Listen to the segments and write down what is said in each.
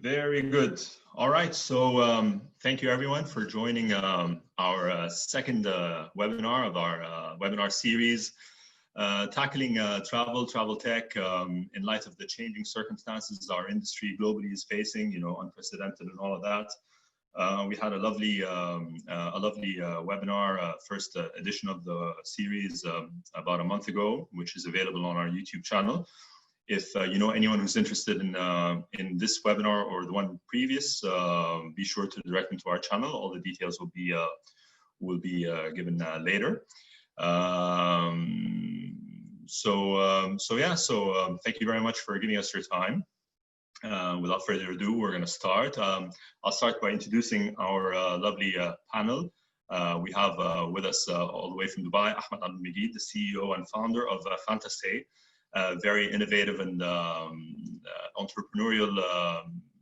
Very good. All right. So thank you everyone for joining our second webinar of our webinar series, tackling travel tech in light of the changing circumstances our industry globally is facing, unprecedented and all of that. We had a lovely webinar, first edition of the series about a month ago, which is available on our YouTube channel. If anyone who's interested in this webinar or the one previous, be sure to direct them to our channel. All the details will be given later. Thank you very much for giving us your time. Without further ado, we're going to start. I'll start by introducing our lovely panel. We have with us all the way from Dubai, Ahmed, Meguid, the CEO and founder of Fantastay. Very innovative and entrepreneurial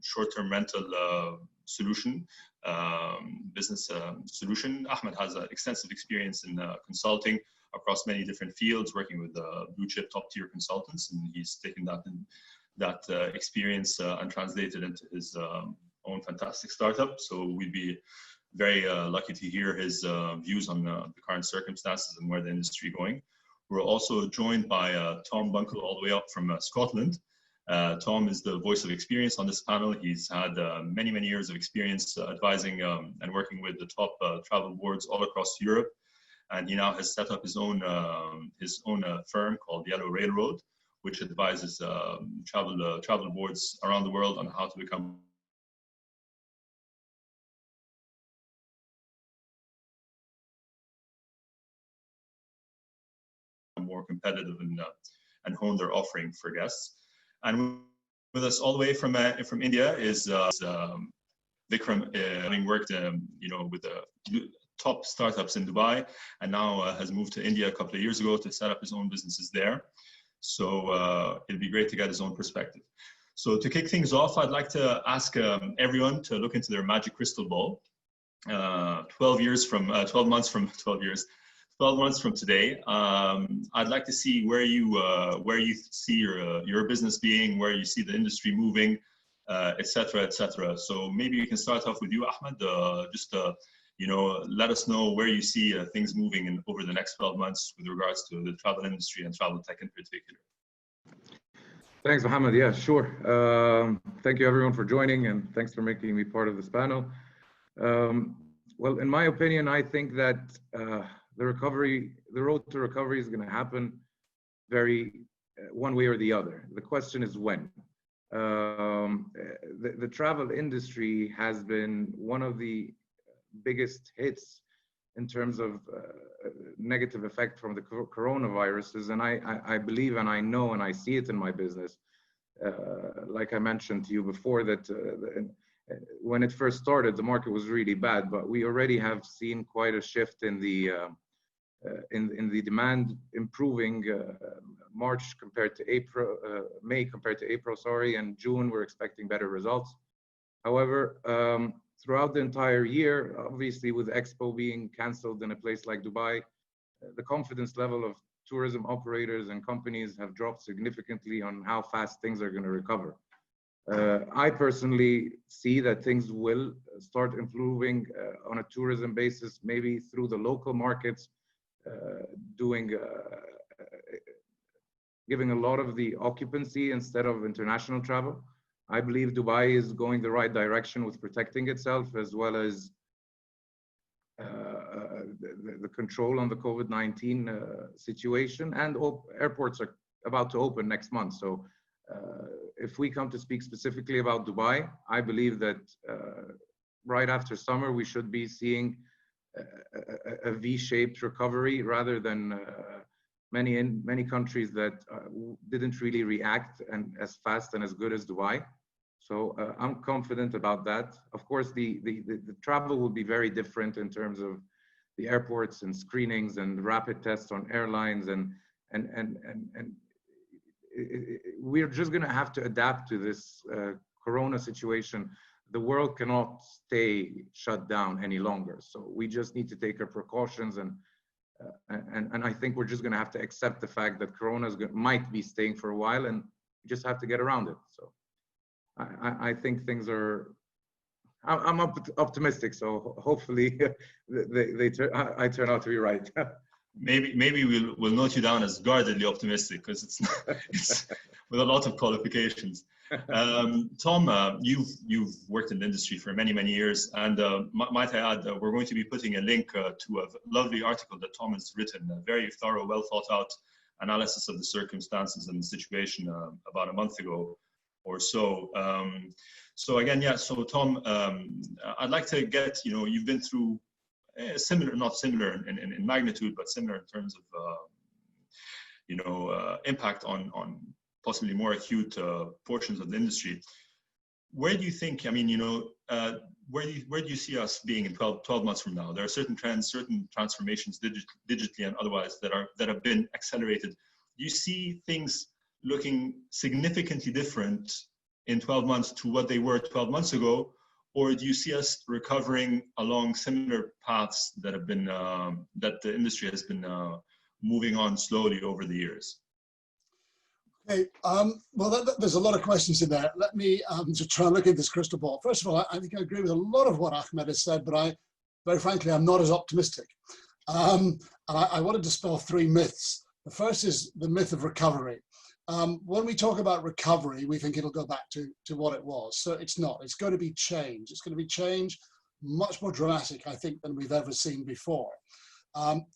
short-term rental solution, business solution. Ahmed has extensive experience in consulting across many different fields, working with blue chip top-tier consultants, and he's taken that experience and translated into his own fantastic startup. So we'd be very lucky to hear his views on the current circumstances and where the industry is going. We're also joined by Tom Buncle, all the way up from Scotland. Tom is the voice of experience on this panel. He's had many years of experience advising and working with the top travel boards all across Europe. And he now has set up his own firm called Yellow Railroad, which advises travel boards around the world on how to become more competitive and hone their offering for guests. And with us all the way from India is Vikram, having worked with the top startups in Dubai, and now has moved to India a couple of years ago to set up his own businesses there. So it'd be great to get his own perspective. So to kick things off, I'd like to ask everyone to look into their magic crystal ball. 12 months from today, I'd like to see where you see your business being, where you see the industry moving, etc., etc. So maybe we can start off with you, Ahmed. Let us know where you see things moving over the next 12 months with regards to the travel industry and travel tech in particular. Thanks, Mohammed. Yeah, sure. Thank you everyone for joining, and thanks for making me part of this panel. Well, in my opinion, I think that the road to recovery is going to happen one way or the other. The question is when. The travel industry has been one of the biggest hits in terms of negative effect from the coronaviruses, and I believe and I know and I see it in my business. Like I mentioned to you before, that when it first started, the market was really bad, but we already have seen quite a shift in the demand improving. March compared to April, May compared to April, sorry, and June we're expecting better results. However, throughout the entire year, obviously with Expo being cancelled in a place like Dubai, the confidence level of tourism operators and companies have dropped significantly on how fast things are going to recover. I personally see that things will start improving on a tourism basis, maybe through the local markets, giving a lot of the occupancy instead of international travel. I believe Dubai is going the right direction with protecting itself, as well as the control on the COVID-19 situation, and airports are about to open next month. So if we come to speak specifically about Dubai, I believe that right after summer, we should be seeing a V-shaped recovery rather than many countries that didn't really react and as fast and as good as Dubai. So I'm confident about that. Of course, the travel will be very different in terms of the airports and screenings and rapid tests on airlines, and we're just going to have to adapt to this corona situation. The world cannot stay shut down any longer, so we just need to take our precautions, and I think we're just going to have to accept the fact that corona might be staying for a while, and we just have to get around it. So I think things are. I'm optimistic, so hopefully I turn out to be right. Maybe we'll note you down as guardedly optimistic, because it's with a lot of qualifications. Tom, you've worked in the industry for many years, and might I add, we're going to be putting a link to a lovely article that Tom has written, a very thorough, well thought out analysis of the circumstances and the situation about a month ago or so. So again, yeah. So Tom, I'd like to get, you've been through similar, not similar in magnitude, but similar in terms of impact on possibly more acute portions of the industry. Where do you think, where do you see us being in 12 months from now? There are certain trends, certain transformations digitally and otherwise that have been accelerated. Do you see things looking significantly different in 12 months to what they were 12 months ago? Or do you see us recovering along similar paths that have been, that the industry has been moving on slowly over the years? Okay, well, there's a lot of questions in there. Let me to try and look at this crystal ball. First of all, I think I agree with a lot of what Ahmed has said, but very frankly, I'm not as optimistic. And I want to dispel 3 myths. The first is the myth of recovery. When we talk about recovery, we think it'll go back to what it was. So it's not. It's going to be change. It's going to be change much more dramatic, I think, than we've ever seen before.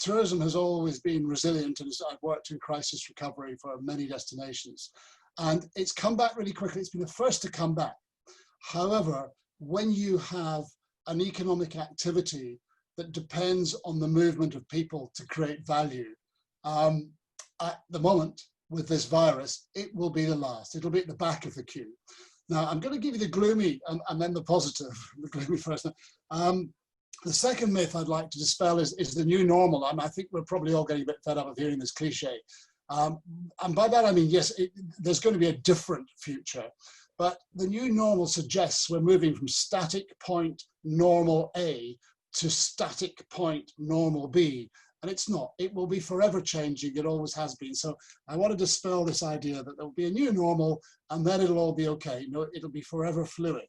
Tourism has always been resilient, and I've worked in crisis recovery for many destinations. And it's come back really quickly. It's been the first to come back. However, when you have an economic activity that depends on the movement of people to create value, at the moment, with this virus, it will be the last. It'll be at the back of the queue. Now, I'm going to give you the gloomy and then the positive. The gloomy first. The second myth I'd like to dispel is the new normal. I think we're probably all getting a bit fed up of hearing this cliche. And by that, I mean, yes, there's going to be a different future. But the new normal suggests we're moving from static point normal A to static point normal B. And it's not. It will be forever changing. It always has been. So I want to dispel this idea that there will be a new normal and then it'll all be okay. No, it'll be forever fluid.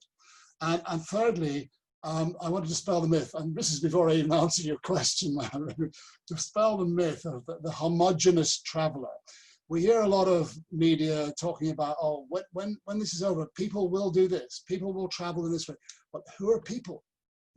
And thirdly, I want to dispel the myth, and this is before I even answer your question, dispel the myth of the homogenous traveler. We hear a lot of media talking about, oh, when this is over, people will do this. People will travel in this way. But who are people?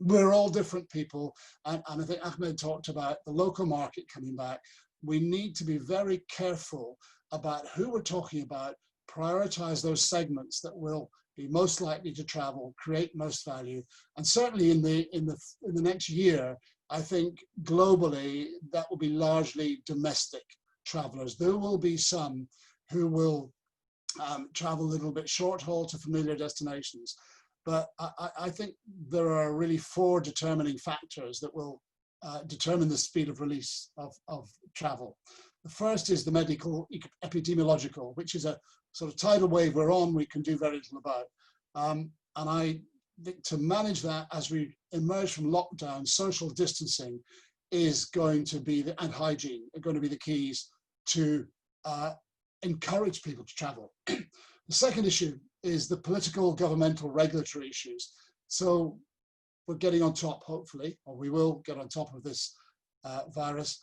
We're all different people, and I think Ahmed talked about the local market coming back. We need to be very careful about who we're talking about, prioritize those segments that will be most likely to travel, create most value, and certainly in the next year, I think globally that will be largely domestic travelers. There will be some who will travel a little bit short haul to familiar destinations. But I think there are really 4 determining factors that will determine the speed of release of travel. The first is the medical epidemiological, which is a sort of tidal wave we're on, we can do very little about. And I think to manage that as we emerge from lockdown, social distancing is going to be, and hygiene are going to be the keys to encourage people to travel. The second issue is the political, governmental, regulatory issues. So we're getting on top, hopefully, or we will get on top of this virus,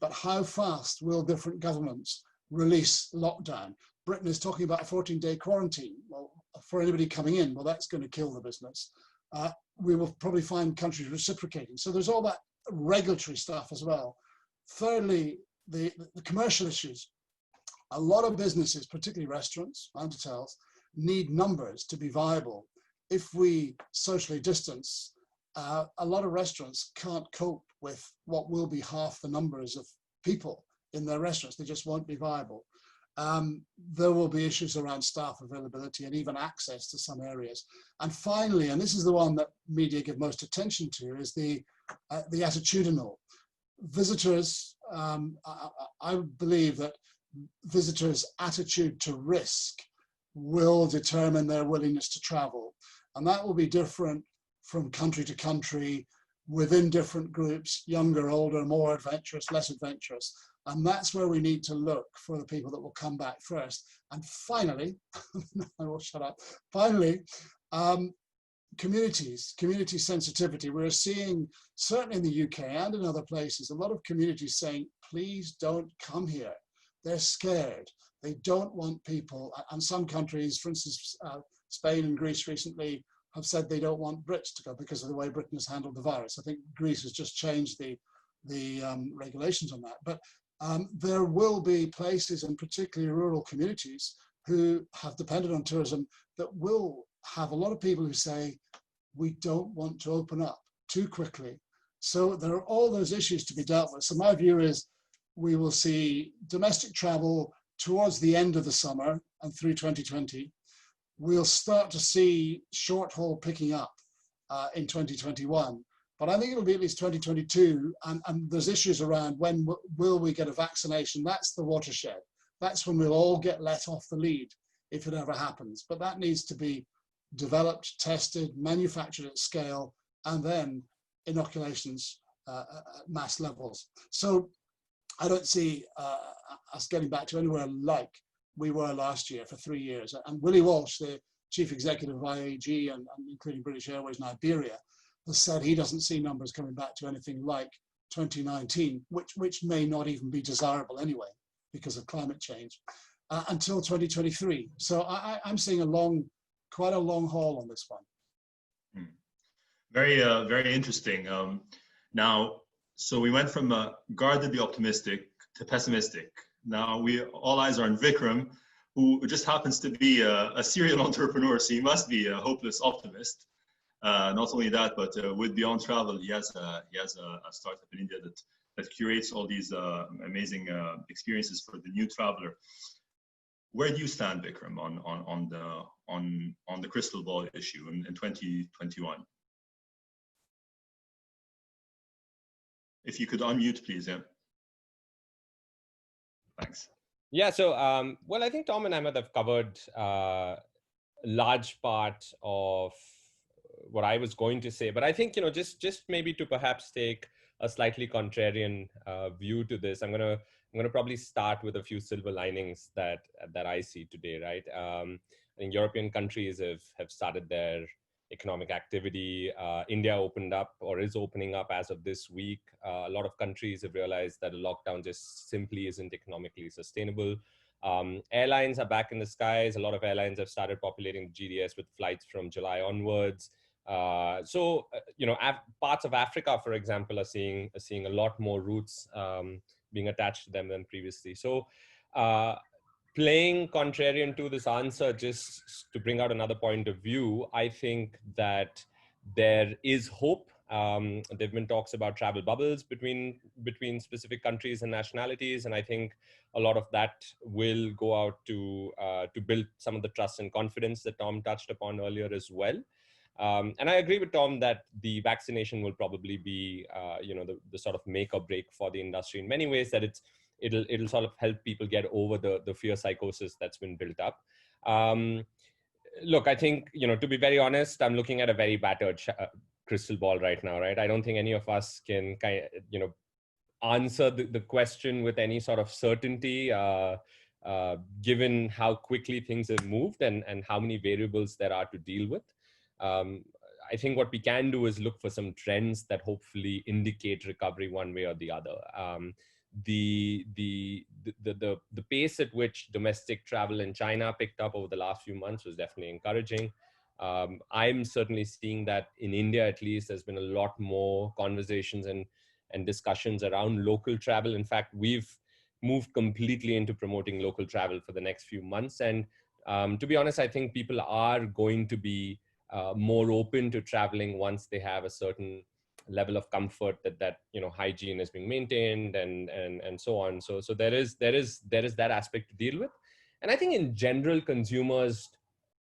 but how fast will different governments release lockdown? Britain is talking about a 14-day quarantine. Well, for anybody coming in, well, that's going to kill the business. We will probably find countries reciprocating. So there's all that regulatory stuff as well. Thirdly, the commercial issues. A lot of businesses, particularly restaurants and hotels, need numbers to be viable. If we socially distance, a lot of restaurants can't cope with what will be half the numbers of people in their restaurants. They just won't be viable. There will be issues around staff availability and even access to some areas. And finally, and this is the one that media give most attention to, is the attitudinal. Visitors, I believe that visitors' attitude to risk will determine their willingness to travel. And that will be different from country to country, within different groups, younger, older, more adventurous, less adventurous. And that's where we need to look for the people that will come back first. And finally, I will shut up. Finally, community sensitivity. We're seeing, certainly in the UK and in other places, a lot of communities saying, please don't come here. They're scared. They don't want people. And some countries, for instance, Spain and Greece recently have said they don't want Brits to go because of the way Britain has handled the virus. I think Greece has just changed the regulations on that. But there will be places, and particularly rural communities, who have depended on tourism that will have a lot of people who say, we don't want to open up too quickly. So there are all those issues to be dealt with. So my view is we will see domestic travel towards the end of the summer and through 2020. We'll start to see short haul picking up in 2021. But I think it'll be at least 2022. And there's issues around when will we get a vaccination? That's the watershed. That's when we'll all get let off the lead, if it ever happens. But that needs to be developed, tested, manufactured at scale, and then inoculations at mass levels. So I don't see us getting back to anywhere like we were last year for 3 years. And Willie Walsh, the chief executive of IAG, and including British Airways and Iberia, has said he doesn't see numbers coming back to anything like 2019, which may not even be desirable anyway because of climate change, until 2023. So I'm seeing quite a long haul on this one. Very interesting. Now, so we went from guardedly optimistic to pessimistic. Now all eyes are on Vikram, who just happens to be a serial entrepreneur, so he must be a hopeless optimist. Not only that, but with Byond Travel, he has a startup in India that curates all these amazing experiences for the new traveler. Where do you stand, Vikram, on the crystal ball issue in 2021? If you could unmute, please. Yeah. Thanks. Yeah. So, well, I think Tom and Ahmed have covered a large part of what I was going to say, but I think, just maybe to perhaps take a slightly contrarian view to this, I'm gonna probably start with a few silver linings that I see today, right? I think European countries have started their economic activity. India opened up or is opening up as of this week. A lot of countries have realized that a lockdown just simply isn't economically sustainable. Airlines are back in the skies. A lot of airlines have started populating the GDS with flights from July onwards. Parts of Africa, for example, are seeing a lot more routes being attached to them than previously. So playing contrarian to this answer, just to bring out another point of view, I think that there is hope. There've been talks about travel bubbles between specific countries and nationalities, and I think a lot of that will go out to build some of the trust and confidence that Tom touched upon earlier as well. And I agree with Tom that the vaccination will probably be, the sort of make or break for the industry in many ways. That it'll sort of help people get over the fear psychosis that's been built up. Look, I think, to be very honest, I'm looking at a very battered crystal ball right now, right? I don't think any of us can answer the question with any sort of certainty, given how quickly things have moved and how many variables there are to deal with. I think what we can do is look for some trends that hopefully indicate recovery one way or the other. The pace at which domestic travel in China picked up over the last few months was definitely encouraging. I'm certainly seeing that in India, at least, there's been a lot more conversations and discussions around local travel. In fact, we've moved completely into promoting local travel for the next few months. And to be honest, I think people are going to be more open to traveling once they have a certain level of comfort that hygiene is being maintained and so on. So there is that aspect to deal with. And I think in general,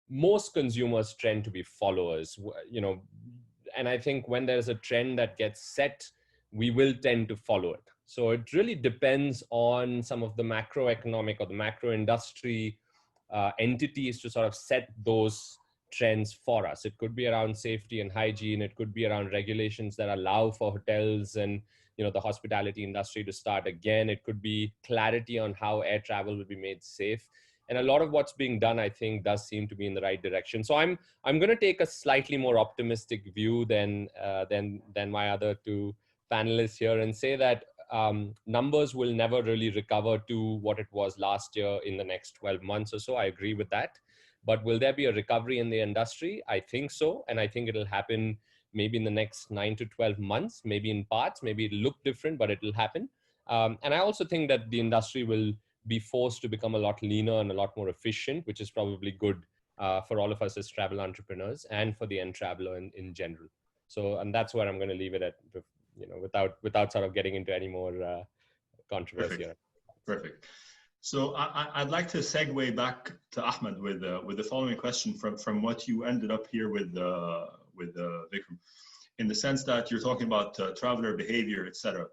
most consumers trend to be followers, and I think when there's a trend that gets set, we will tend to follow it. So it really depends on some of the macroeconomic or the macro industry entities to sort of set those trends for us. It could be around safety and hygiene. It could be around regulations that allow for hotels and the hospitality industry to start again. It could be clarity on how air travel will be made safe. And a lot of what's being done, I think, does seem to be in the right direction. So I'm going to take a slightly more optimistic view than my other two panelists here, and say that numbers will never really recover to what it was last year in the next 12 months or so. I agree with that. But will there be a recovery in the industry? I think so. And I think it'll happen maybe in the next 9 to 12 months, maybe in parts, maybe it'll look different, but it'll happen. And I also think that the industry will be forced to become a lot leaner and a lot more efficient, which is probably good for all of us as travel entrepreneurs and for the end traveler in general. So, and that's where I'm going to leave it at, without sort of getting into any more controversy. Perfect. Perfect. So I'd like to segue back to Ahmed with the following question from what you ended up here with Vikram, in the sense that you're talking about traveler behavior, etc.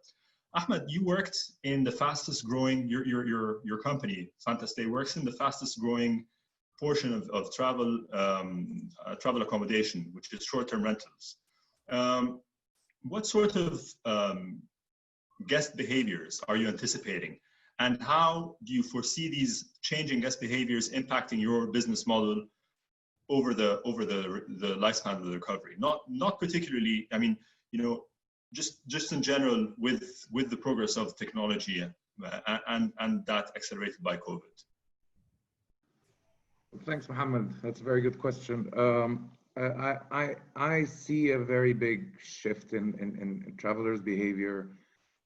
Ahmed, you worked in the fastest growing, your company, Fantastay, works in the fastest growing portion of travel accommodation, which is short-term rentals. What sort of guest behaviors are you anticipating? And how do you foresee these changing guest behaviors impacting your business model over the lifespan of the recovery? Not particularly, I mean, just in general with the progress of technology and that accelerated by COVID. Thanks, Mohammed. That's a very good question. I see a very big shift in travelers' behavior.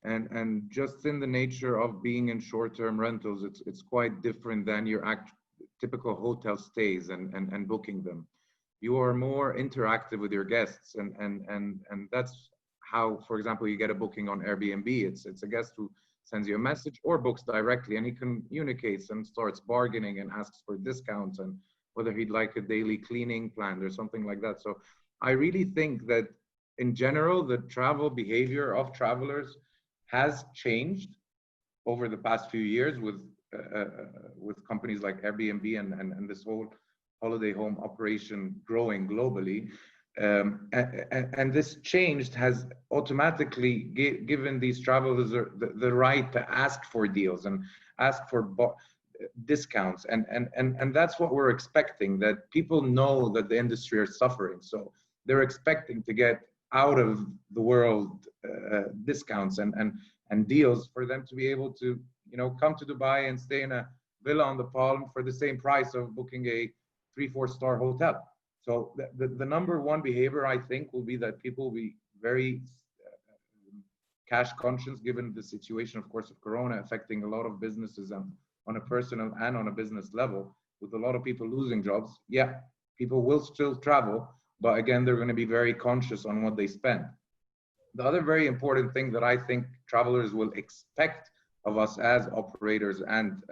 And just in the nature of being in short-term rentals, it's quite different than your typical hotel stays and booking them. You are more interactive with your guests, and that's how, for example, you get a booking on Airbnb. It's a guest who sends you a message or books directly, and he communicates and starts bargaining and asks for discounts and whether he'd like a daily cleaning plan or something like that. So I really think that in general, the travel behavior of travelers has changed over the past few years with companies like Airbnb and this whole holiday home operation growing globally. And this change has automatically given these travelers the right to ask for deals and ask for discounts. And that's what we're expecting, that people know that the industry are suffering. So they're expecting to get out of the world discounts and deals for them to be able to come to Dubai and stay in a villa on the Palm for the same price of booking a 3-4 star hotel. So the number one behavior, I think, will be that people will be very cash conscious, given the situation, of course, of Corona affecting a lot of businesses on a personal and on a business level, with a lot of people losing jobs. Yeah, people will still travel, but again, they're going to be very conscious on what they spend. The other very important thing that I think travelers will expect of us as operators and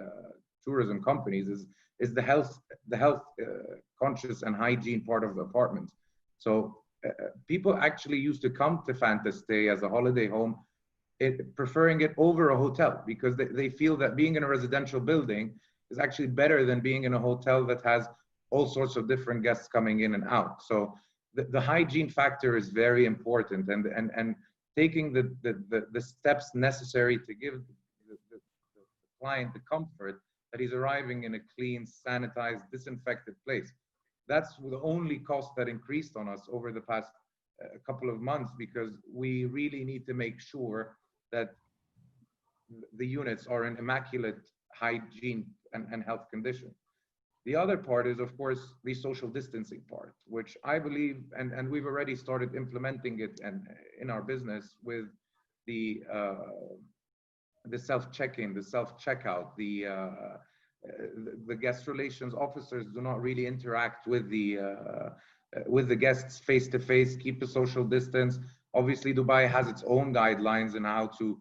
tourism companies is the health conscious and hygiene part of the apartment. So people actually used to come to Fantastay as a holiday home, preferring it over a hotel, because they feel that being in a residential building is actually better than being in a hotel that has all sorts of different guests coming in and out. So the hygiene factor is very important, and taking the steps necessary to give the client the comfort that he's arriving in a clean, sanitized, disinfected place. That's the only cost that increased on us over the past couple of months, because we really need to make sure that the units are in immaculate hygiene and health condition. The other part is, of course, the social distancing part, which I believe, and we've already started implementing it in our business with the self-check-in, the self-checkout, the guest relations officers do not really interact with the guests face-to-face, keep the social distance. Obviously, Dubai has its own guidelines on how to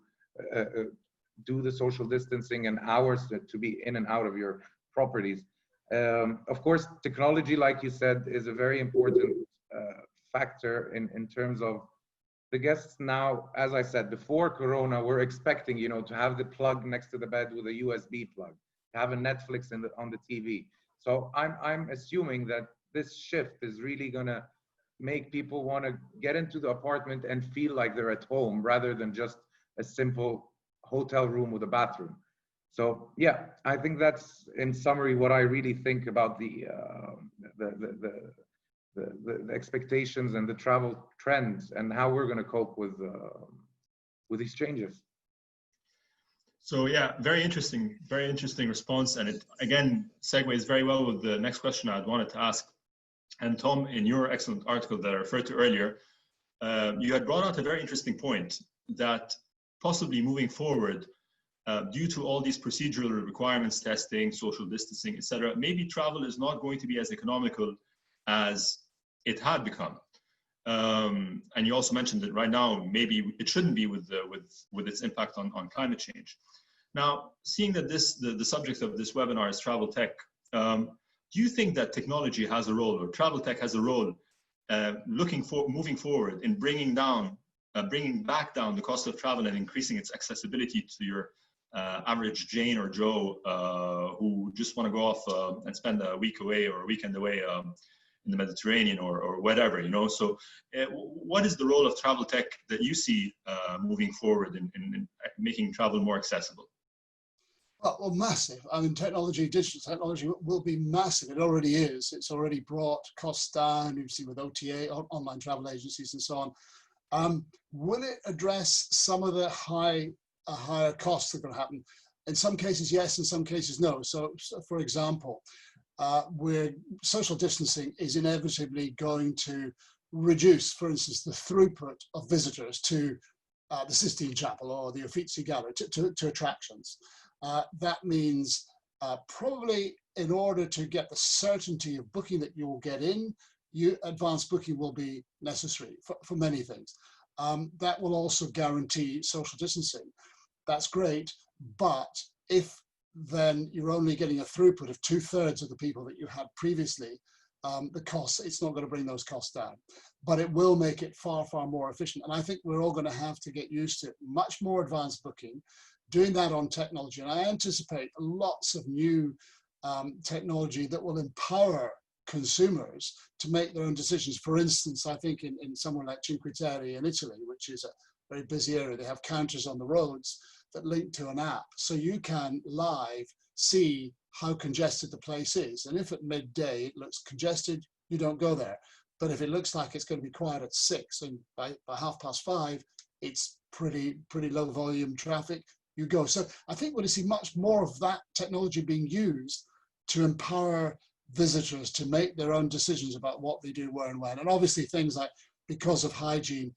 do the social distancing and hours to be in and out of your properties. Of course, technology, like you said, is a very important factor in terms of the guests now. As I said, before Corona, we're expecting, to have the plug next to the bed with a USB plug, to have a Netflix on the TV. So I'm assuming that this shift is really going to make people want to get into the apartment and feel like they're at home rather than just a simple hotel room with a bathroom. So yeah, I think that's in summary what I really think about the expectations and the travel trends and how we're going to cope with these changes. So yeah, very interesting response, and it again segues very well with the next question I wanted to ask. And Tom, in your excellent article that I referred to earlier, you had brought out a very interesting point that possibly moving forward, due to all these procedural requirements, testing, social distancing, etc., maybe travel is not going to be as economical as it had become. And you also mentioned that right now, maybe it shouldn't be with its impact on climate change. Now, seeing that the subject of this webinar is travel tech, do you think that technology has a role, or travel tech has a role, moving forward in bringing back down the cost of travel and increasing its accessibility to your average Jane or Joe who just want to go off and spend a week away or a weekend away in the Mediterranean or whatever, you know? So what is the role of travel tech that you see moving forward in making travel more accessible? Well, massive. I mean, digital technology will be massive. It already is. It's already brought costs down. You've seen with OTA, online travel agencies and so on. Will it address some of the higher costs that are going to happen? In some cases, yes. In some cases, no. So for example, where social distancing is inevitably going to reduce, for instance, the throughput of visitors to the Sistine Chapel or the Uffizi Gallery, to attractions. That means probably in order to get the certainty of booking that you will get in, advanced booking will be necessary for many things. That will also guarantee social distancing. That's great, but if then you're only getting a throughput of 2/3 of the people that you had previously, the costs, it's not going to bring those costs down, but it will make it far, far more efficient. And I think we're all going to have to get used to much more advanced booking, doing that on technology. And I anticipate lots of new technology that will empower consumers to make their own decisions. For instance, I think in somewhere like Cinque Terre in Italy, which is a very busy area, they have counters on the roads that link to an app. So you can live see how congested the place is. And if at midday it looks congested, you don't go there. But if it looks like it's going to be quiet at 6 and by 5:30, it's pretty low volume traffic, you go. So I think we're going to see much more of that technology being used to empower visitors to make their own decisions about what they do, where and when. And obviously things like, because of hygiene,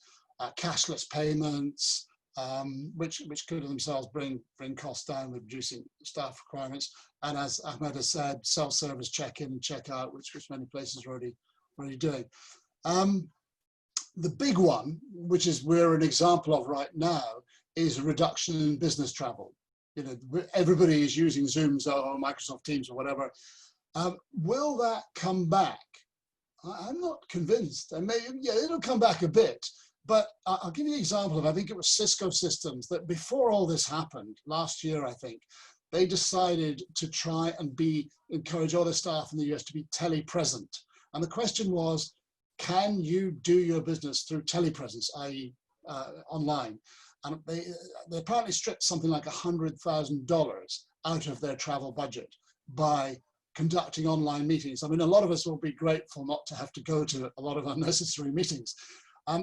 cashless payments, which could themselves bring costs down with reducing staff requirements. And as Ahmed has said, self-service check-in and check-out, which many places are already doing. The big one, which is we're an example of right now, is a reduction in business travel. You know, everybody is using Zoom or Microsoft Teams or whatever. Will that come back? I'm not convinced. And maybe, yeah, it'll come back a bit. But I'll give you an example of, I think it was Cisco Systems, that before all this happened, last year, I think, they decided to try and encourage all their staff in the US to be telepresent. And the question was, can you do your business through telepresence, i.e. Online? And they apparently stripped something like $100,000 out of their travel budget by conducting online meetings. I mean, a lot of us will be grateful not to have to go to a lot of unnecessary meetings.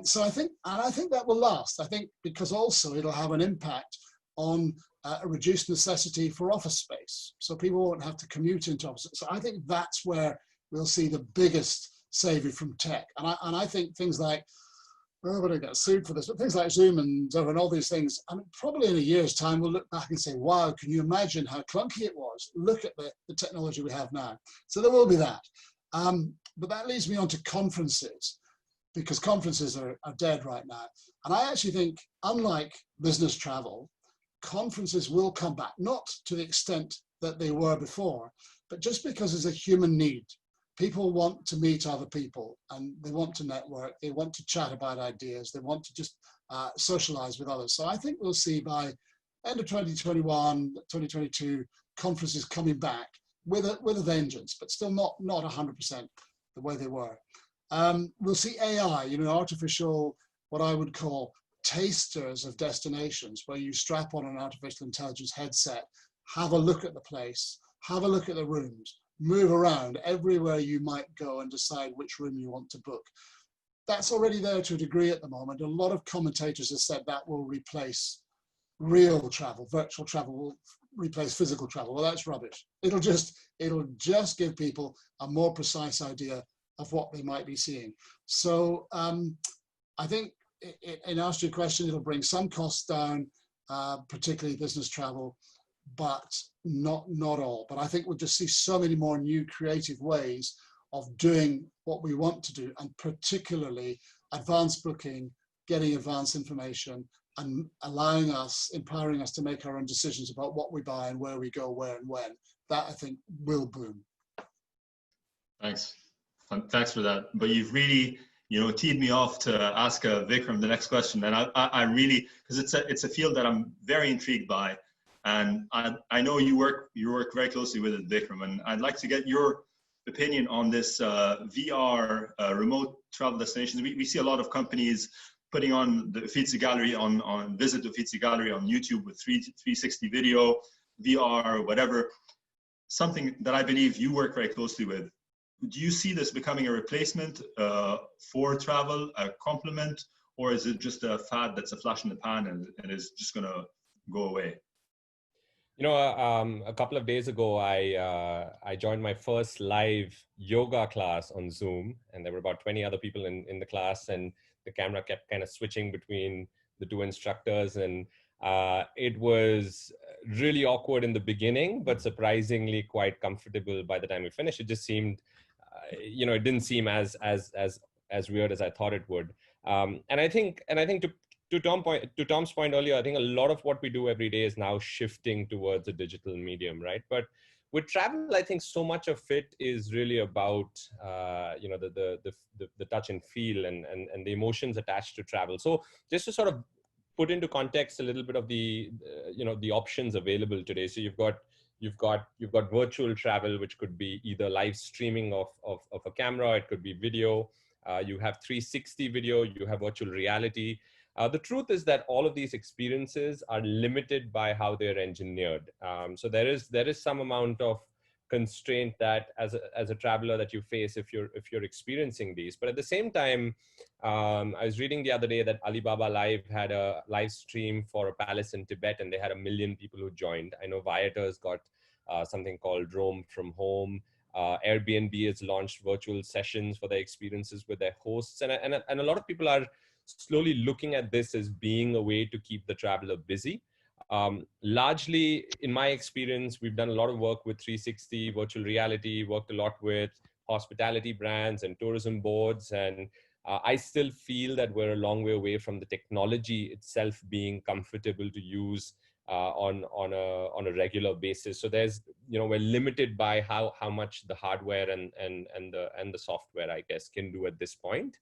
So I think that will last. I think because also it'll have an impact on a reduced necessity for office space. So people won't have to commute into offices. So I think that's where we'll see the biggest saving from tech. And I think things like, well, we're going to get sued for this, but things like Zoom and all these things, I mean, probably in a year's time, we'll look back and say, wow, can you imagine how clunky it was? Look at the technology we have now. So there will be that. But that leads me on to conferences, because conferences are dead right now. And I actually think, unlike business travel, conferences will come back, not to the extent that they were before, but just because there's a human need. People want to meet other people and they want to network, they want to chat about ideas, they want to just socialize with others. So I think we'll see by end of 2021, 2022, conferences coming back with a vengeance, but still not 100%. the way they were. We'll see AI, artificial, what I would call tasters of destinations, where you strap on an artificial intelligence headset, have a look at the place, have a look at the rooms, move around everywhere you might go and decide which room you want to book. That's already there to a degree at the moment. A lot of commentators have said that will replace real travel, virtual travel will replace physical travel. Well, that's rubbish. It'll just give people a more precise idea of what they might be seeing. So I think in answer to your question, it'll bring some costs down, particularly business travel, but not all. But I think we'll just see so many more new creative ways of doing what we want to do, and particularly advanced booking, getting advanced information, and empowering us to make our own decisions about what we buy and where we go, where and when. That, I think, will boom. Thanks. Thanks for that. But you've really, teed me off to ask Vikram the next question. And I really, because it's a field that I'm very intrigued by. And I know you work very closely with it, Vikram, and I'd like to get your opinion on this VR remote travel destinations. We see a lot of companies putting on the Uffizi Gallery on visit the Uffizi Gallery on YouTube with 360 video, VR, whatever. Something that I believe you work very closely with. Do you see this becoming a replacement for travel, a complement, or is it just a fad that's a flash in the pan and is just going to go away? A couple of days ago, I joined my first live yoga class on Zoom, and there were about 20 other people in the class, and the camera kept kind of switching between the two instructors, and it was really awkward in the beginning, but surprisingly quite comfortable by the time we finished. It just seemed, it didn't seem as weird as I thought it would. And I think to Tom's point earlier, I think a lot of what we do every day is now shifting towards a digital medium, right? But with travel, I think so much of it is really about the touch and feel and the emotions attached to travel. So just to sort of put into context a little bit of the options available today. So you've got virtual travel, which could be either live streaming of a camera, it could be video. You have 360 video, you have virtual reality. The truth is that all of these experiences are limited by how they're engineered. So there is some amount of constraint that as a traveler that you face if you're experiencing these. But at the same time, I was reading the other day that Alibaba Live had a live stream for a palace in Tibet, and they had 1 million people who joined. I know Viator's got something called Roam from Home. Airbnb has launched virtual sessions for their experiences with their hosts, and a lot of people are slowly looking at this as being a way to keep the traveler busy. Largely, in my experience, we've done a lot of work with 360 virtual reality, worked a lot with hospitality brands and tourism boards, and I still feel that we're a long way away from the technology itself being comfortable to use on a regular basis. So we're limited by how much the hardware and the software, I guess, can do at this point.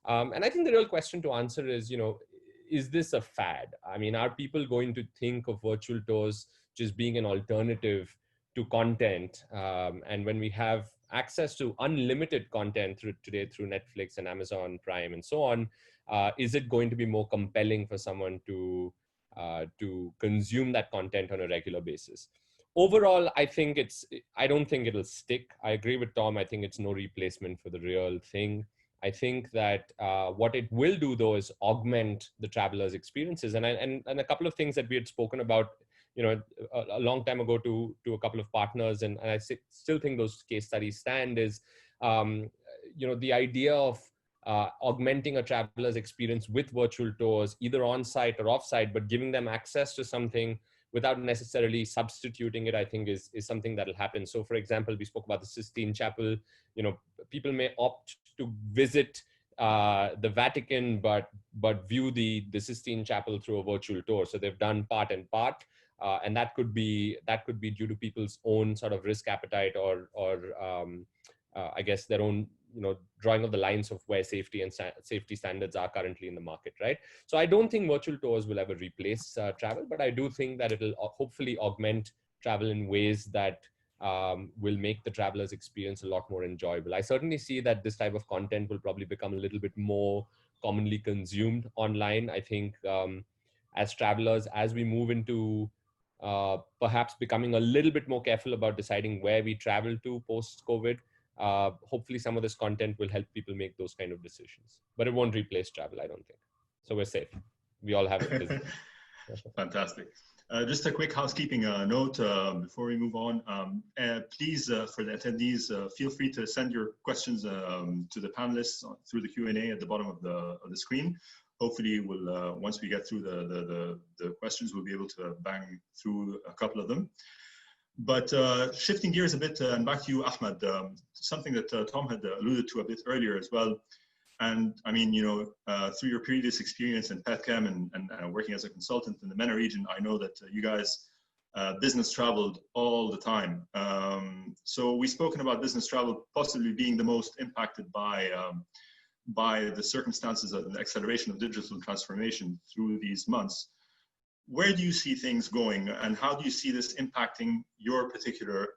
And I think the real question to answer is this a fad? I mean, are people going to think of virtual tours just being an alternative to content? And when we have access to unlimited content today through Netflix and Amazon Prime and so on, is it going to be more compelling for someone to consume that content on a regular basis? Overall, I don't think it'll stick. I agree with Tom. I think it's no replacement for the real thing. I think that what it will do, though, is augment the traveler's experiences. And a couple of things that we had spoken about, a long time ago to a couple of partners, and I still think those case studies stand, is, the idea of augmenting a traveler's experience with virtual tours, either on-site or off-site, but giving them access to something without necessarily substituting it, I think is something that'll happen. So for example, we spoke about the Sistine Chapel. People may opt to visit the Vatican, but view the Sistine Chapel through a virtual tour. So they've done part and part, and that could be due to people's own sort of risk appetite or I guess their own drawing of the lines of where safety standards are currently in the market, right? So I don't think virtual tours will ever replace travel, but I do think that it'll hopefully augment travel in ways that will make the traveler's experience a lot more enjoyable. I certainly see that this type of content will probably become a little bit more commonly consumed online. I think as travelers, as we move into perhaps becoming a little bit more careful about deciding where we travel to post-COVID, hopefully some of this content will help people make those kind of decisions. But it won't replace travel, I don't think. So we're safe. We all have business. Fantastic. Just a quick housekeeping note before we move on. Please, for the attendees, feel free to send your questions to the panelists through the Q&A at the bottom of the screen. Hopefully, we'll once we get through the questions, we'll be able to bang through a couple of them. But shifting gears a bit and back to you, Ahmed, something that Tom had alluded to a bit earlier as well. And I mean, you know, through your previous experience in Petchem and working as a consultant in the MENA region, I know that you guys business traveled all the time. So we've spoken about business travel possibly being the most impacted by the circumstances of the acceleration of digital transformation through these months. Where do you see things going, and how do you see this impacting your particular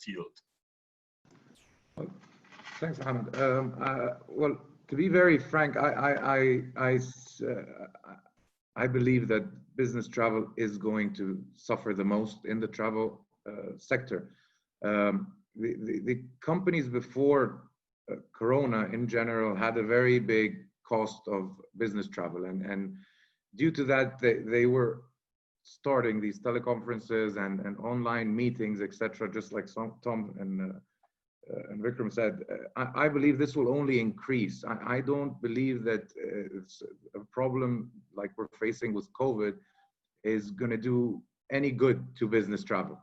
field? Thanks, Ahmed. Well, to be very frank, I believe that business travel is going to suffer the most in the travel sector. The companies before Corona in general had a very big cost of business travel, and due to that, they were starting these teleconferences and online meetings, etc. Just like Tom and Vikram said, I believe this will only increase. I don't believe that it's a problem like we're facing with COVID is going to do any good to business travel.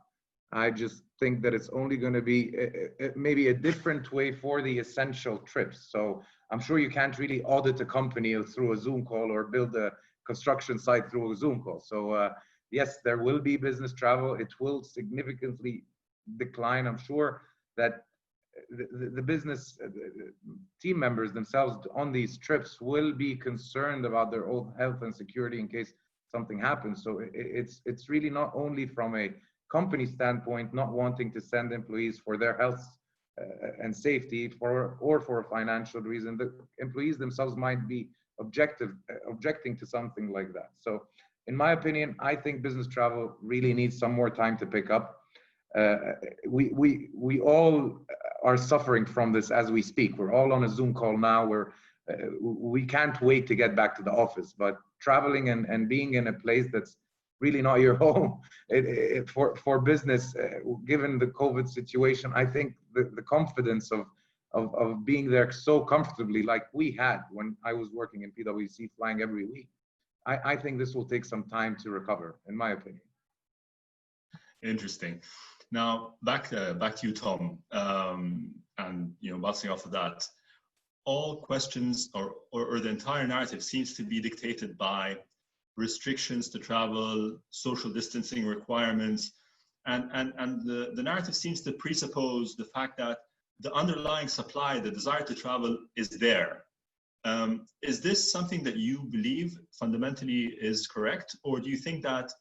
I just think that it's only going to be maybe a different way for the essential trips. So I'm sure you can't really audit a company through a Zoom call or build a construction site through a Zoom call. So yes, there will be business travel. It will significantly decline. I'm sure that the business team members themselves on these trips will be concerned about their own health and security in case something happens. So it's really not only from a company standpoint, not wanting to send employees for their health and safety or for a financial reason. The employees themselves might be objecting to something like that. So in my opinion, I think business travel really needs some more time to pick up. We all are suffering from this as we speak. We're all on a Zoom call now where we can't wait to get back to the office, but traveling and being in a place that's really not your home for business, given the COVID situation, I think the confidence of being there so comfortably like we had when I was working in PwC flying every week, I think this will take some time to recover, in my opinion. Interesting. Now back to you, Tom, and bouncing off of that, all questions or the entire narrative seems to be dictated by restrictions to travel, social distancing requirements, and the narrative seems to presuppose the fact that the underlying supply, the desire to travel, is there. Is this something that you believe fundamentally is correct, or do you think that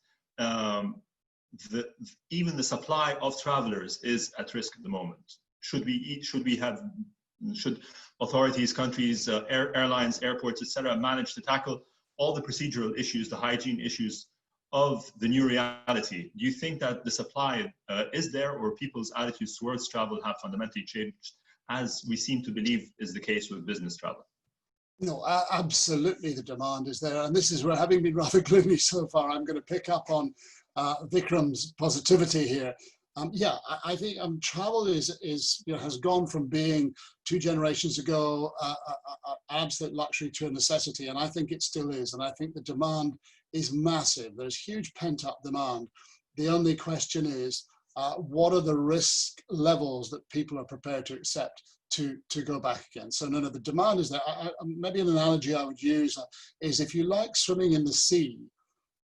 even the supply of travelers is at risk at the moment? Should authorities, countries, airlines, airports, etc., manage to tackle all the procedural issues, the hygiene issues of the new reality? Do you think that the supply is there, or people's attitudes towards travel have fundamentally changed, as we seem to believe is the case with business travel? No, absolutely the demand is there. And this is where, having been rather gloomy so far, I'm going to pick up on Vikram's positivity here. Yeah, I think travel has gone from being 2 generations ago absolute luxury to a necessity, and I think it still is. And I think the demand is massive. There's huge pent-up demand. The only question is, what are the risk levels that people are prepared to accept to go back again? So no, the demand is there. Maybe an analogy I would use is, if you like swimming in the sea,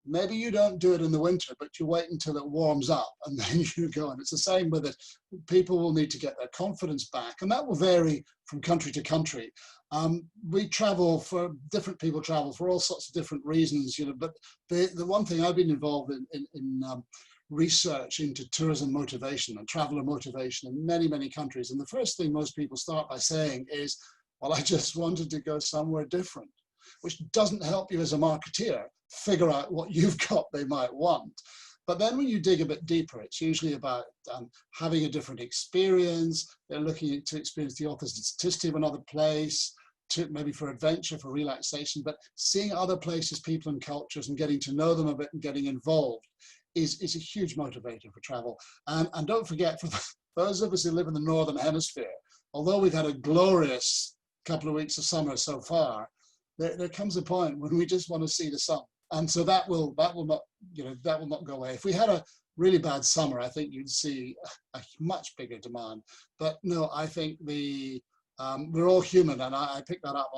maybe you don't do it in the winter, but you wait until it warms up and then you go. And it's the same with it. People will need to get their confidence back, and that will vary from country to country. Different people travel for all sorts of different reasons, but the one thing I've been involved in research into tourism motivation and traveler motivation in many, many countries. And the first thing most people start by saying is, well, I just wanted to go somewhere different, which doesn't help you as a marketeer figure out what you've got they might want. But then when you dig a bit deeper, it's usually about having a different experience. They're looking to experience the authenticity of another place, to maybe for adventure, for relaxation, but seeing other places, people and cultures and getting to know them a bit and getting involved is a huge motivator for travel. And don't forget, for those of us who live in the Northern Hemisphere, although we've had a glorious couple of weeks of summer so far, there comes a point when we just want to see the sun. And so that will not, that will not go away. If we had a really bad summer, I think you'd see a much bigger demand. But no, I think we're all human, and I picked that up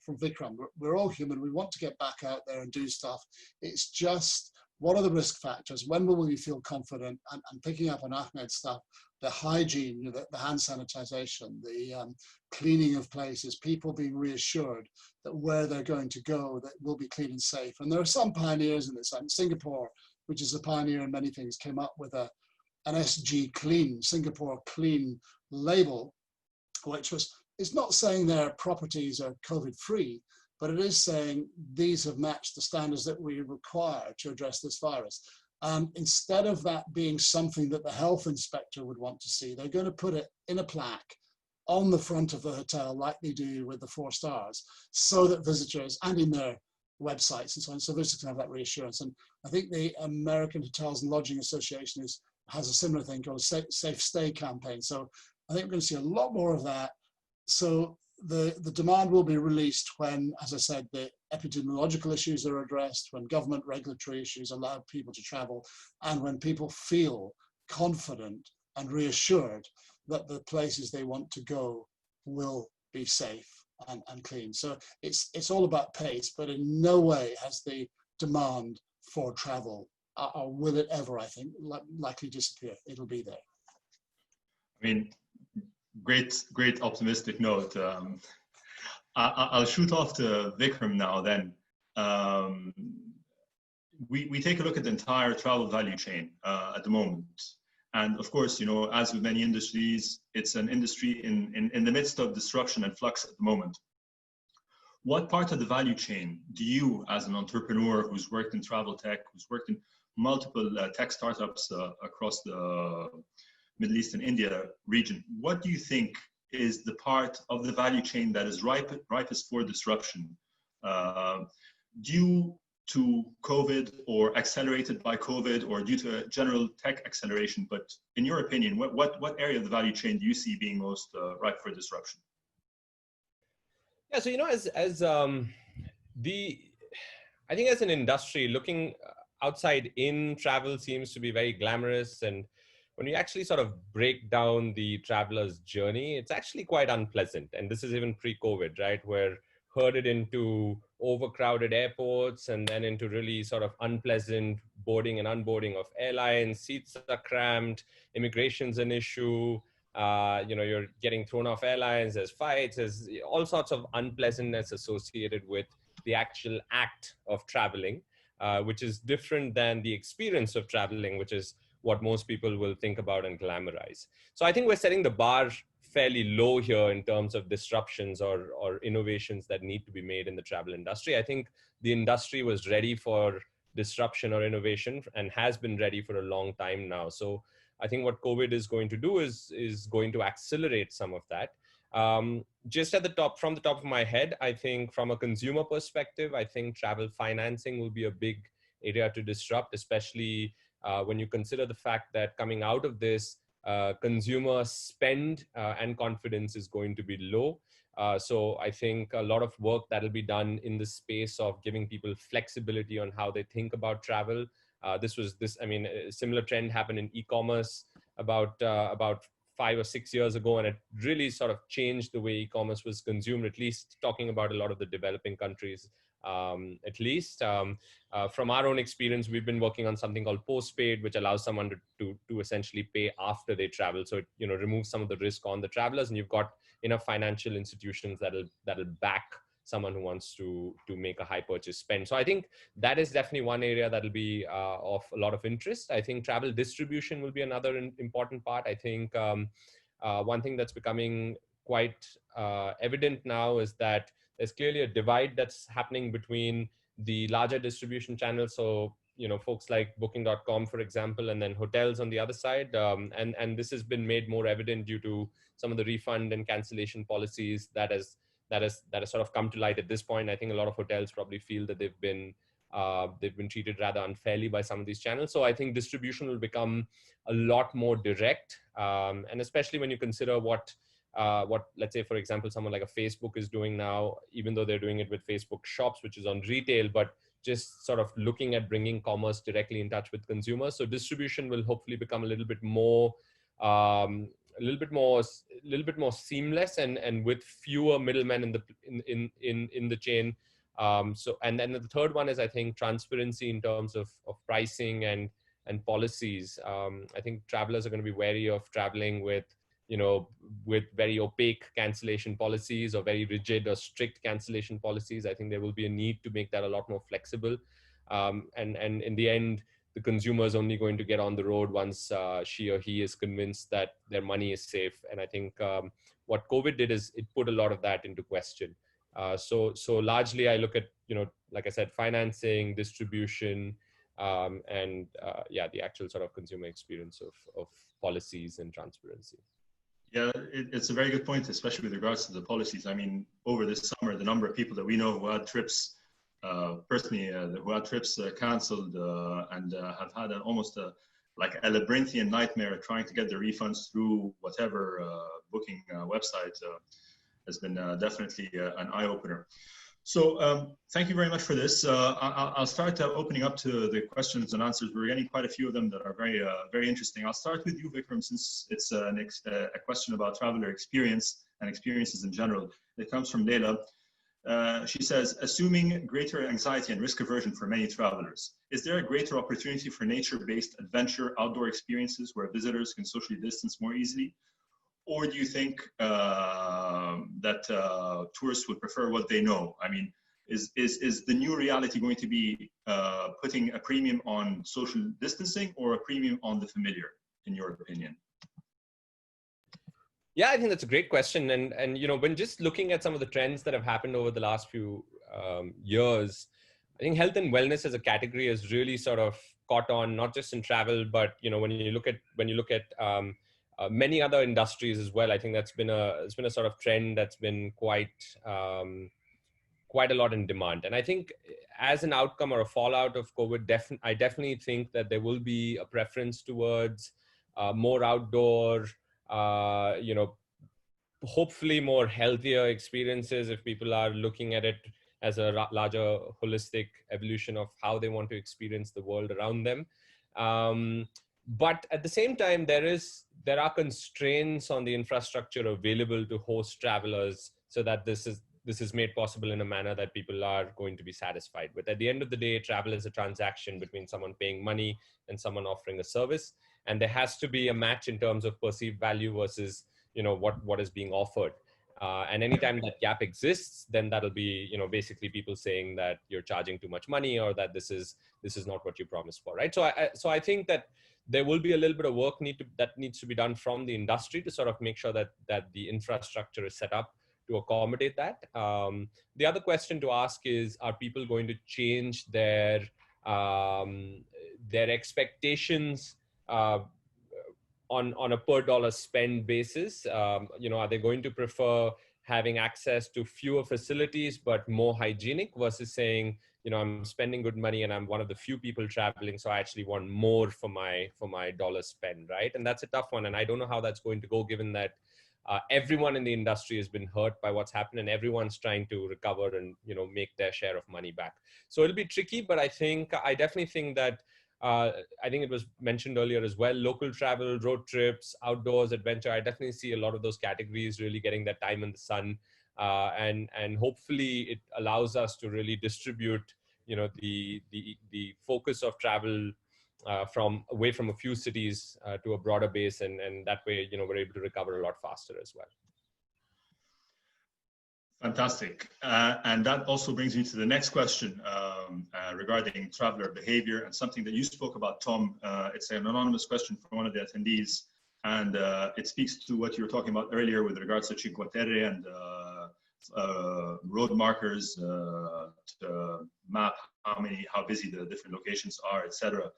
from Vikram. We're all human. We want to get back out there and do stuff. It's just, what are the risk factors? When will we feel confident? And picking up on Ahmed's stuff, the hygiene, the hand sanitization, the cleaning of places, people being reassured that where they're going to go, that will be clean and safe. And there are some pioneers in this. Singapore, which is a pioneer in many things, came up with an SG Clean, Singapore Clean label, which was, it's not saying their properties are COVID-free, but it is saying these have matched the standards that we require to address this virus. Instead of that being something that the health inspector would want to see, they're going to put it in a plaque on the front of the hotel, like they do with the 4 stars, so that visitors, and in their websites and so on, so visitors can have that reassurance. And I think the American Hotels and Lodging Association has a similar thing called a Safe Stay campaign. So I think we're going to see a lot more of that. So the demand will be released when, as I said, the epidemiological issues are addressed, when government regulatory issues allow people to travel, and when people feel confident and reassured that the places they want to go will be safe and clean. So it's all about pace, but in no way has the demand for travel, or will it ever, I think, likely disappear. It'll be there. I mean, great optimistic note. I'll shoot off to Vikram now then. We take a look at the entire travel value chain at the moment. And of course, as with many industries, it's an industry in the midst of disruption and flux at the moment. What part of the value chain do you, as an entrepreneur who's worked in travel tech, who's worked in multiple tech startups across the Middle East and India region, what do you think is the part of the value chain that is ripest for disruption due to COVID, or accelerated by COVID, or due to a general tech acceleration? But in your opinion, what area of the value chain do you see being most ripe for disruption? Yeah, so I think as an industry, looking outside in, travel seems to be very glamorous, and when you actually sort of break down the traveler's journey, it's actually quite unpleasant. And this is even pre-COVID, right? We're herded into overcrowded airports, and then into really sort of unpleasant boarding and unboarding of airlines. Seats are cramped, immigration's an issue. You're getting thrown off airlines, there's fights, there's all sorts of unpleasantness associated with the actual act of traveling, which is different than the experience of traveling, which is what most people will think about and glamorize. So I think we're setting the bar fairly low here in terms of disruptions or innovations that need to be made in the travel industry. I think the industry was ready for disruption or innovation and has been ready for a long time now. So I think what COVID is going to do is going to accelerate some of that. Just from the top of my head, I think from a consumer perspective, I think travel financing will be a big area to disrupt, especially when you consider the fact that coming out of this, consumer spend and confidence is going to be low. So I think a lot of work that will be done in the space of giving people flexibility on how they think about travel. A similar trend happened in e-commerce about 5 or 6 years ago, and it really sort of changed the way e-commerce was consumed, at least talking about a lot of the developing countries. At least from our own experience, we've been working on something called postpaid, which allows someone to essentially pay after they travel. So it removes some of the risk on the travelers, and you've got enough financial institutions that'll back someone who wants to make a high purchase spend. So I think that is definitely one area that will be of a lot of interest. I think travel distribution will be another important part. I think one thing that's becoming quite evident now is that there's clearly a divide that's happening between the larger distribution channels. So, folks like booking.com, for example, and then hotels on the other side. And this has been made more evident due to some of the refund and cancellation policies that has sort of come to light at this point. I think a lot of hotels probably feel that they've been treated rather unfairly by some of these channels. So I think distribution will become a lot more direct. And especially when you consider what let's say, for example, someone like a Facebook is doing now, even though they're doing it with Facebook Shops, which is on retail, but just sort of looking at bringing commerce directly in touch with consumers. So distribution will hopefully become a little bit more seamless and with fewer middlemen in the chain. So and then the third one is, I think, transparency in terms of pricing and policies. I think travelers are going to be wary of traveling with very opaque cancellation policies or very rigid or strict cancellation policies. I think there will be a need to make that a lot more flexible. And in the end, the consumer is only going to get on the road once she or he is convinced that their money is safe. And I think what COVID did is it put a lot of that into question. So largely I look at, like I said, financing, distribution, and the actual sort of consumer experience of policies and transparency. Yeah, it's a very good point, especially with regards to the policies. I mean, over this summer, the number of people that we know who had trips, personally, who had trips cancelled and have had almost a labyrinthian nightmare trying to get their refunds through whatever booking website has been definitely an eye-opener. So thank you very much for this. I'll start opening up to the questions and answers. We're getting quite a few of them that are very interesting. I'll start with you, Vikram, since it's a question about traveler experience and experiences in general. It comes from Leila. She says, assuming greater anxiety and risk aversion for many travelers, is there a greater opportunity for nature-based adventure outdoor experiences where visitors can socially distance more easily? Or do you think that tourists would prefer what they know? I mean, is the new reality going to be putting a premium on social distancing or a premium on the familiar, in your opinion? Yeah, I think that's a great question. And when just looking at some of the trends that have happened over the last few years, I think health and wellness as a category has really sort of caught on, not just in travel, but when you look at many other industries as well. I think it's been a sort of trend that's been quite a lot in demand. And I think as an outcome or a fallout of COVID, I definitely think that there will be a preference towards more outdoor, hopefully more healthier experiences if people are looking at it as a larger holistic evolution of how they want to experience the world around them. But at the same time, there are constraints on the infrastructure available to host travelers so that this is made possible in a manner that people are going to be satisfied with. At the end of the day, travel is a transaction between someone paying money and someone offering a service. And there has to be a match in terms of perceived value versus, what is being offered. And anytime that gap exists, then that'll be, basically people saying that you're charging too much money or that this is not what you promised for, right? So I think that there will be a little bit of work that needs to be done from the industry to sort of make sure that the infrastructure is set up to accommodate that. The other question to ask is, are people going to change their expectations on a per dollar spend basis? Are they going to prefer having access to fewer facilities but more hygienic versus saying, I'm spending good money and I'm one of the few people traveling, so I actually want more for my dollar spend, right? And that's a tough one. And I don't know how that's going to go, given that everyone in the industry has been hurt by what's happened and everyone's trying to recover and, make their share of money back. So it'll be tricky, but I definitely think that I think it was mentioned earlier as well, local travel, road trips, outdoors, adventure. I definitely see a lot of those categories really getting that time in the sun. And hopefully it allows us to really distribute, the focus of travel away from a few cities to a broader base. And that way, we're able to recover a lot faster as well. Fantastic. And that also brings me to the next question regarding traveler behavior, and something that you spoke about, Tom. It's an anonymous question from one of the attendees, and it speaks to what you were talking about earlier with regards to Cinque Terre and road markers to map how busy the different locations are, etc.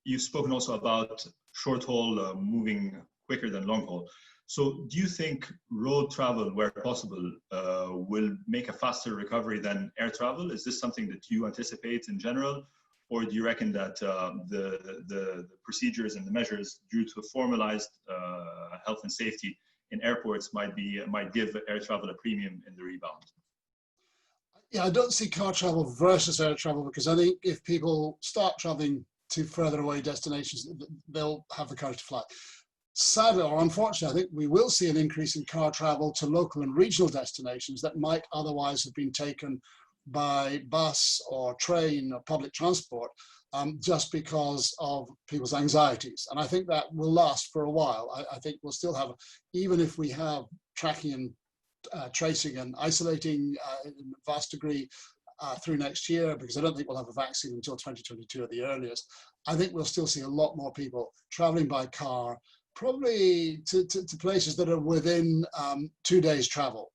You've spoken also about short haul moving quicker than long haul. So do you think road travel, where possible, will make a faster recovery than air travel? Is this something that you anticipate in general? Or do you reckon that the procedures and the measures due to formalized health and safety in airports might give air travel a premium in the rebound? Yeah, I don't see car travel versus air travel, because I think if people start traveling to further away destinations, they'll have the courage to fly. Sadly, or unfortunately, I think we will see an increase in car travel to local and regional destinations that might otherwise have been taken by bus or train or public transport, just because of people's anxieties. And I think that will last for a while. I think we'll still have, even if we have tracking and tracing and isolating in a vast degree through next year, because I don't think we'll have a vaccine until 2022 at the earliest, I think we'll still see a lot more people traveling by car, probably to places that are within 2 days travel.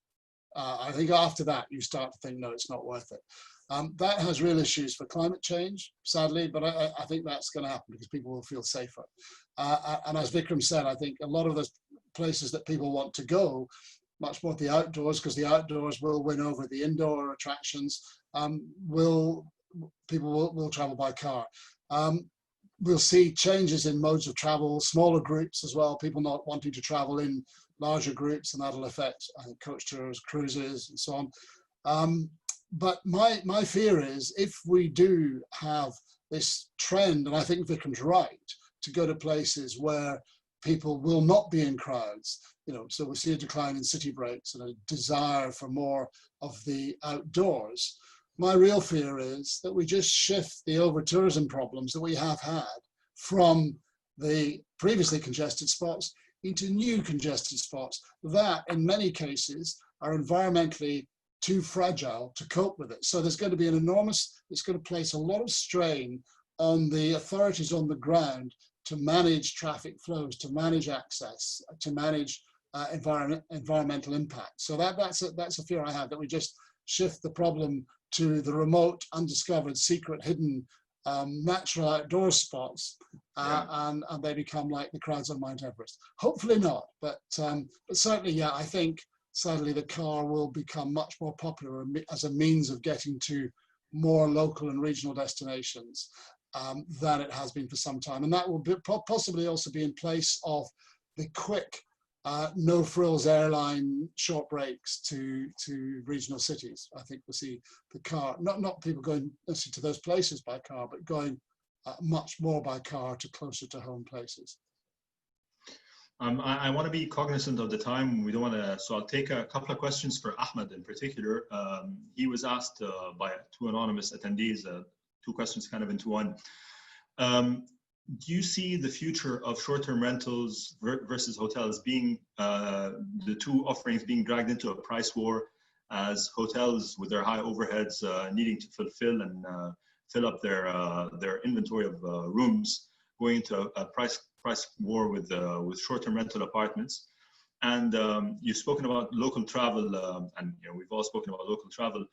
I think after that, you start to think, no, it's not worth it. That has real issues for climate change, sadly, but I think that's going to happen because people will feel safer. And as Vikram said, I think a lot of those places that people want to go, much more the outdoors, because the outdoors will win over the indoor attractions, people will travel by car. We'll see changes in modes of travel, smaller groups as well, people not wanting to travel in larger groups, and that'll affect, I think, coach tours, cruises, and so on. But my fear is, if we do have this trend, and I think Vikram's right, to go to places where people will not be in crowds, so we see a decline in city breaks and a desire for more of the outdoors. My real fear is that we just shift the over-tourism problems that we have had from the previously congested spots into new congested spots that, in many cases, are environmentally too fragile to cope with it. So there's going to be it's going to place a lot of strain on the authorities on the ground to manage traffic flows, to manage access, to manage environmental impact. So that's a fear I have, that we just shift the problem to the remote, undiscovered, secret, hidden, natural outdoor spots, and they become like the crowds on Mount Everest. Hopefully not, but certainly, yeah, I think sadly the car will become much more popular as a means of getting to more local and regional destinations than it has been for some time. And that will possibly also be in place of the quick, no-frills airline short breaks to regional cities. I think we'll see the car, not people going to those places by car, but going much more by car to closer to home places. I want to be cognizant of the time. We don't want to, so I'll take a couple of questions for Ahmed in particular. He was asked by two anonymous attendees, two questions kind of into one. Do you see the future of short-term rentals versus hotels being, the two offerings being dragged into a price war, as hotels with their high overheads needing to fulfill and fill up their inventory of rooms, going into a price war with short-term rental apartments? And you've spoken about local travel, and we've all spoken about local travel.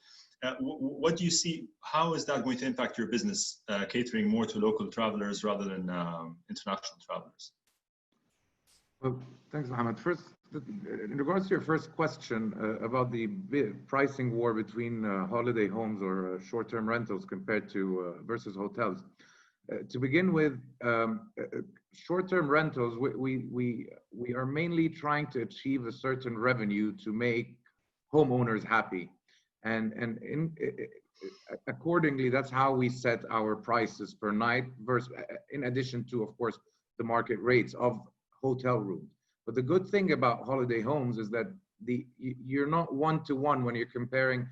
What do you see? How is that going to impact your business, catering more to local travelers rather than international travelers? Well, thanks, Ahmed. First, in regards to your first question about the pricing war between holiday homes or short-term rentals compared to versus hotels. To begin with, short-term rentals, we are mainly trying to achieve a certain revenue to make homeowners happy. And accordingly, that's how we set our prices per night, versus, in addition to, of course, the market rates of hotel rooms. But the good thing about holiday homes is that you're not one-to-one when you're comparing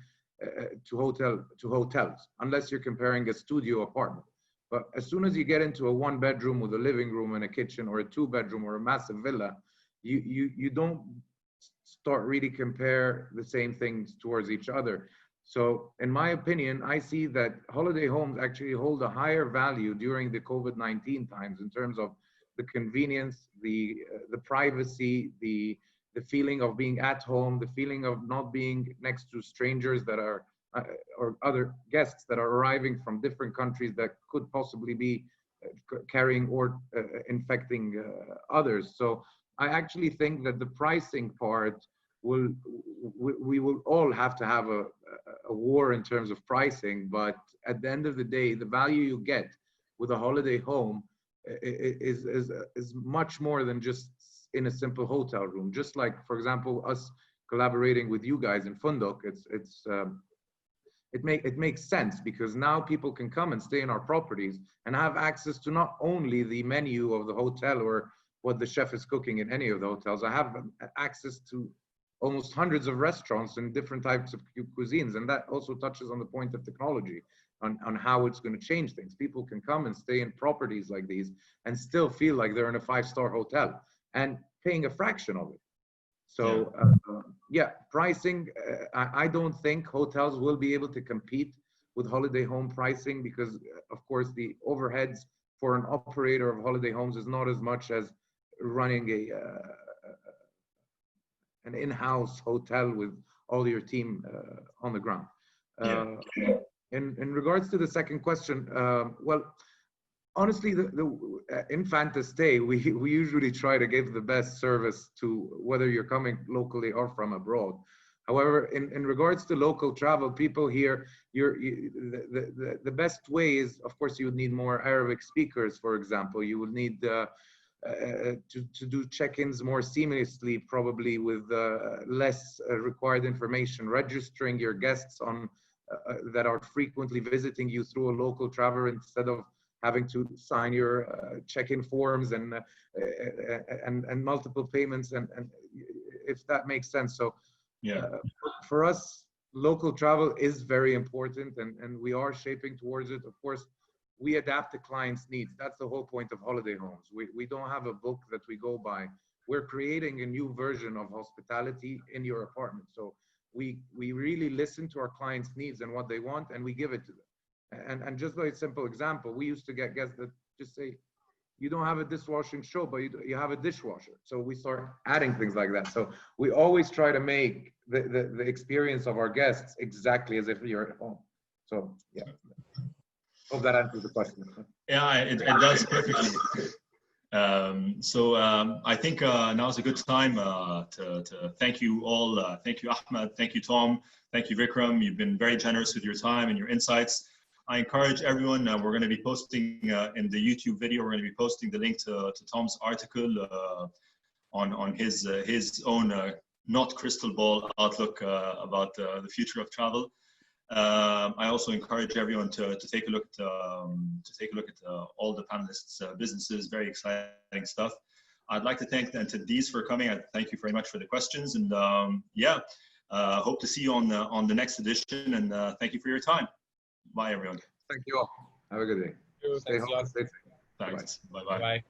to hotels, unless you're comparing a studio apartment. But as soon as you get into a one-bedroom with a living room and a kitchen, or a two-bedroom or a massive villa, you don't start really compare the same things towards each other. So in my opinion, I see that holiday homes actually hold a higher value during the COVID-19 times in terms of the convenience, the privacy, the feeling of being at home, the feeling of not being next to strangers that are, or other guests that are arriving from different countries that could possibly be carrying or infecting others. So I actually think that the pricing part we will all have to have a war in terms of pricing, but at the end of the day, the value you get with a holiday home is much more than just in a simple hotel room. Just like, for example, us collaborating with you guys in FunDok, it makes sense because now people can come and stay in our properties and have access to not only the menu of the hotel or what the chef is cooking in any of the hotels. I have access to almost hundreds of restaurants and different types of cuisines. And that also touches on the point of technology, on how it's going to change things. People can come and stay in properties like these and still feel like they're in a 5-star hotel and paying a fraction of it. So yeah, pricing, I don't think hotels will be able to compete with holiday home pricing because of course the overheads for an operator of holiday homes is not as much as running an in-house hotel with all your team on the ground. In regards to the second question, well, honestly, in Fantastay, we usually try to give the best service to whether you're coming locally or from abroad. However, in regards to local travel, people here, the best way is, of course, you would need more Arabic speakers, for example. You would need to do check-ins more seamlessly, probably with less required information, registering your guests on that are frequently visiting you through a local traveler instead of having to sign your check-in forms and multiple payments, and if that makes sense. So for us, local travel is very important, and we are shaping towards it. Of course, we adapt to clients' needs. That's the whole point of holiday homes. We don't have a book that we go by. We're creating a new version of hospitality in your apartment. So we really listen to our clients' needs and what they want, and we give it to them. And just by a simple example, we used to get guests that just say, you don't have a dishwashing show, but you have a dishwasher. So we start adding things like that. So we always try to make the experience of our guests exactly as if you're at home. So yeah. Hope that answers the question. Yeah, it does perfectly. I think now is a good time to thank you all. Thank you, Ahmed. Thank you, Tom. Thank you, Vikram. You've been very generous with your time and your insights. I encourage everyone, we're going to be posting in the YouTube video, we're going to be posting the link to Tom's article on his own not crystal ball outlook about the future of travel. I also encourage everyone to take a look at all the panelists' businesses. Very exciting stuff. I'd like to thank the attendees for coming. I thank you very much for the questions, and hope to see you on the next edition. And thank you for your time. Bye, everyone. Thank you all. Have a good day. Stay home. Stay safe. Thanks. Bye-bye. Bye.